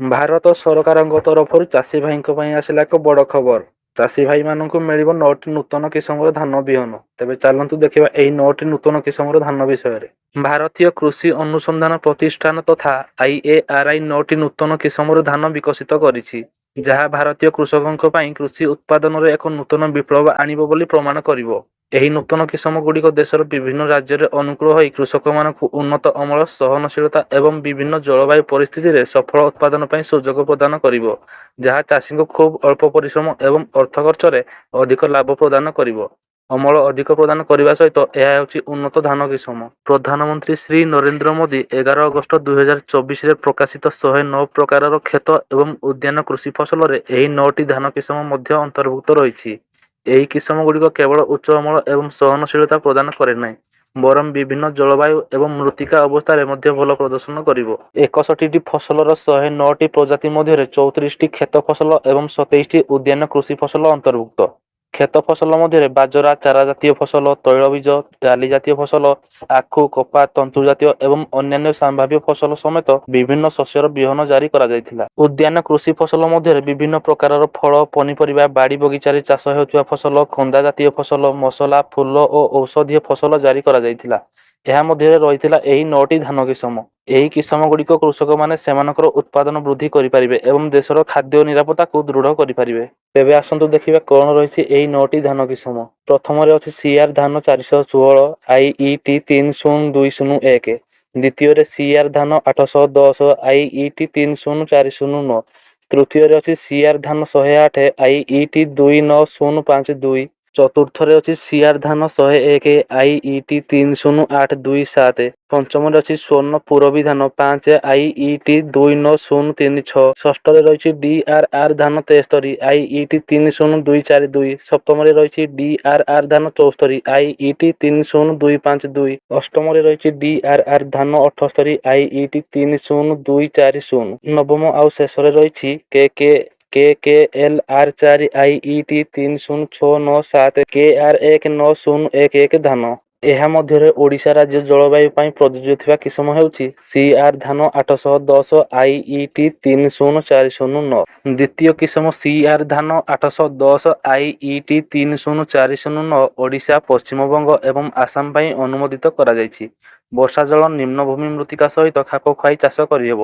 ଭାରତ ସରକାରଙ୍କ ତରଫରୁ ଚାଷୀ ଭାଇଙ୍କ ପାଇଁ ଆସିଲା ଏକ ବଡ଼ ଖବର। ଚାଷୀ ଭାଇମାନଙ୍କୁ ମିଳିବ 9ଟି ନୂତନ କିସମର ଧାନ ବିହନ। ତେବେ ଚାଲନ୍ତୁ ଦେଖିବା ଏହି 9ଟି ନୂତନ କିସମର ଧାନ ବିଷୟରେ। ଭାରତୀୟ କୃଷି ଅନୁସନ୍ଧାନ ପ୍ରତିଷ୍ଠାନ ତଥା IARI 9ଟି ନୂତନ କିସମର ଧାନ ବିକଶିତ କରିଛି, ଯାହା ଭାରତୀୟ କୃଷକଙ୍କ ପାଇଁ କୃଷି ଉତ୍ପାଦନରେ ଏକ ନୂତନ ବିପ୍ଳବ ଆଣିବ ବୋଲି ପ୍ରମାଣ କରିବ। ଏହି ନୂତନ କିସମଗୁଡ଼ିକ ଦେଶର ବିଭିନ୍ନ ରାଜ୍ୟରେ ଅନୁକୂଳ ହୋଇ କୃଷକମାନଙ୍କୁ ଉନ୍ନତ ଅମଳ, ସହନଶୀଳତା ଏବଂ ବିଭିନ୍ନ ଜଳବାୟୁ ପରିସ୍ଥିତିରେ ସଫଳ ଉତ୍ପାଦନ ପାଇଁ ସୁଯୋଗ ପ୍ରଦାନ କରିବ, ଯାହା ଚାଷୀଙ୍କୁ ଖୁବ୍ ଅଳ୍ପ ପରିଶ୍ରମ ଏବଂ ଅର୍ଥ ଖର୍ଚ୍ଚରେ ଅଧିକ ଲାଭ ପ୍ରଦାନ କରିବ। ଅମଳ ଅଧିକ ପ୍ରଦାନ କରିବା ସହିତ ଏହା ହେଉଛି ଉନ୍ନତ ଧାନ କିସମ। ପ୍ରଧାନମନ୍ତ୍ରୀ ଶ୍ରୀ ନରେନ୍ଦ୍ର ମୋଦି 11 ଅଗଷ୍ଟ 2024ରେ ପ୍ରକାଶିତ 109 ପ୍ରକାରର କ୍ଷେତ ଏବଂ ଉଦ୍ୟାନ କୃଷି ଫସଲରେ ଏହି 9ଟି ଧାନ କିସମ ମଧ୍ୟ ଅନ୍ତର୍ଭୁକ୍ତ ରହିଛି। ଏହି କିସମଗୁଡ଼ିକ କେବଳ ଉଚ୍ଚ ଅମଳ ଏବଂ ସହନଶୀଳତା ପ୍ରଦାନ କରେ ନାହିଁ, ବରଂ ବିଭିନ୍ନ ଜଳବାୟୁ ଏବଂ ମୃତ୍ତିକା ଅବସ୍ଥାରେ ମଧ୍ୟ ଭଲ ପ୍ରଦର୍ଶନ କରିବ। 61ଟି ଫସଲର 109ଟି ପ୍ରଜାତି ମଧ୍ୟରେ 34ଟି କ୍ଷେତ ଫସଲ ଏବଂ 27ଟି ଉଦ୍ୟାନ କୃଷି ଫସଲ ଅନ୍ତର୍ଭୁକ୍ତ। କ୍ଷେତ ଫସଲ ମଧ୍ୟରେ ବାଜରା, ଚାରା ଜାତୀୟ ଫସଲ, ତୈଳବୀଜ, ଡାଲି ଜାତୀୟ ଫସଲ, ଆଖୁ, କପା, ତନ୍ତୁ ଜାତୀୟ ଏବଂ ଅନ୍ୟାନ୍ୟ ସମ୍ଭାବ୍ୟ ଫସଲ ସମେତ ବିଭିନ୍ନ ଶସ୍ୟର ବିହନ ଜାରି କରାଯାଇଥିଲା। ଉଦ୍ୟାନ କୃଷି ଫସଲ ମଧ୍ୟରେ ବିଭିନ୍ନ ପ୍ରକାରର ଫଳ, ପନିପରିବା, ବାଡ଼ି ବଗିଚାରେ ଚାଷ ହେଉଥିବା ଫସଲ, କନ୍ଦା ଜାତୀୟ ଫସଲ, ମସଲା, ଫୁଲ ଓ ଔଷଧୀୟ ଫସଲ ଜାରି କରାଯାଇଥିଲା। ଏହା ମଧ୍ୟରେ ରହିଥିଲା ଏହି 9ଟି ଧାନ କିସମ। ଏହି କିସମଗୁଡ଼ିକ କୃଷକମାନେ ସେମାନଙ୍କର ଉତ୍ପାଦନ ବୃଦ୍ଧି କରିପାରିବେ ଏବଂ ଦେଶର ଖାଦ୍ୟ ନିରାପତ୍ତାକୁ ଦୃଢ଼ କରିପାରିବେ। ତେବେ ଆସନ୍ତୁ ଦେଖିବା କ'ଣ ରହିଛି ଏହି 9ଟି ଧାନ କିସମ। ପ୍ରଥମରେ ଅଛି CR ଧାନ 416 IET 30201। ଦ୍ୱିତୀୟରେ CR ଧାନ 810 IET 30409। ତୃତୀୟରେ ଅଛି CR ଧାନ 108 IET 29052। ଚତୁର୍ଥରେ ଅଛି CR ଧାନ 101 IET 30827। ପଞ୍ଚମରେ ଅଛି ସ୍ୱର୍ଣ୍ଣ ପୁରବୀ ଧାନ 5 IET 29036। ଷଷ୍ଠରେ ରହିଛି DRR ଧାନ 73 IET 30242। ସପ୍ତମରେ ରହିଛି DRR ଧାନ 74 IET 30252। ଅଷ୍ଟମରେ ରହିଛି DRR ଧାନ 78 IET 30240। ନବମ ଆଉ ଶେଷରେ ରହିଛି KKLR 4 IET 30697 KR 19011 ଧାନ। ଏହା ମଧ୍ୟରେ ଓଡ଼ିଶା ରାଜ୍ୟ ଜଳବାୟୁ ପାଇଁ ପ୍ରଯୁଜ୍ୟ ଥିବା କିସମ ହେଉଛି CR ଧାନ 810 IET 30409। ଦ୍ୱିତୀୟ କିସମ CR ଧାନ 810 IET 30409 ଓଡ଼ିଶା, ପଶ୍ଚିମବଙ୍ଗ ଏବଂ ଆସାମ ପାଇଁ ଅନୁମୋଦିତ କରାଯାଇଛି। ବର୍ଷା ଜଳ ନିମ୍ନଭୂମି ମୃତ୍ତିକା ସହିତ ଖାପ ଖୁଆଇ ଚାଷ କରିହେବ।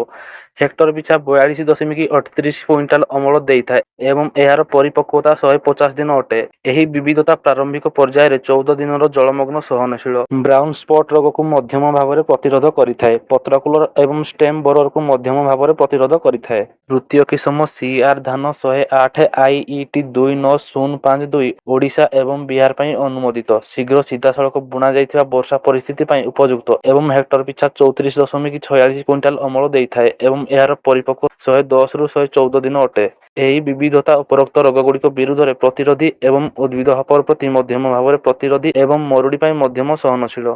ହେକ୍ଟର ପିଛା 42.38 କୁଇଣ୍ଟାଲ ଅମଳ ଦେଇଥାଏ ଏବଂ ଏହାର ପରିପକ୍ୱତା 150 ଦିନ ଅଟେ। ଏହି ବିବିଧତା ପ୍ରାରମ୍ଭିକ ପର୍ଯ୍ୟାୟରେ 14 ଦିନର ଜଳମଗ୍ନ ସହନଶୀଳ। ବ୍ରାଉନ୍ ସ୍ପଟ୍ ରୋଗକୁ ମଧ୍ୟମ ଭାବରେ ପ୍ରତିରୋଧ କରିଥାଏ। ପତ୍ରକୁଲର ଏବଂ ଷ୍ଟେମ୍ ବୋରରକୁ ମଧ୍ୟମ ଭାବରେ ପ୍ରତିରୋଧ କରିଥାଏ। ତୃତୀୟ କିସମ CR ଧାନ 108 IET 29052 ଓଡ଼ିଶା ଏବଂ ବିହାର ପାଇଁ ଅନୁମୋଦିତ। ଶୀଘ୍ର ସିଧାସଳଖ ବୁଣାଯାଇଥିବା ବର୍ଷା ପରିସ୍ଥିତି ପାଇଁ ଉପଯୁକ୍ତ ଏବଂ ହେକ୍ଟର ପିଛା 34.46 କୁଇଣ୍ଟାଲ ଅମଳ ଦେଇଥାଏ ଏବଂ ଏହାର ପରିପକ୍ୱ 110ରୁ 114 ଦିନ ଅଟେ। ଏହି ବିବିଧତା ଉପରୋକ୍ତ ରୋଗଗୁଡ଼ିକ ବିରୁଦ୍ଧରେ ପ୍ରତିରୋଧୀ ଏବଂ ଉଦ୍ଭିଦ ହପର ପ୍ରତି ମଧ୍ୟମ ଭାବରେ ପ୍ରତିରୋଧୀ ଏବଂ ମରୁଡ଼ି ପାଇଁ ମଧ୍ୟମ ସହନଶୀଳ।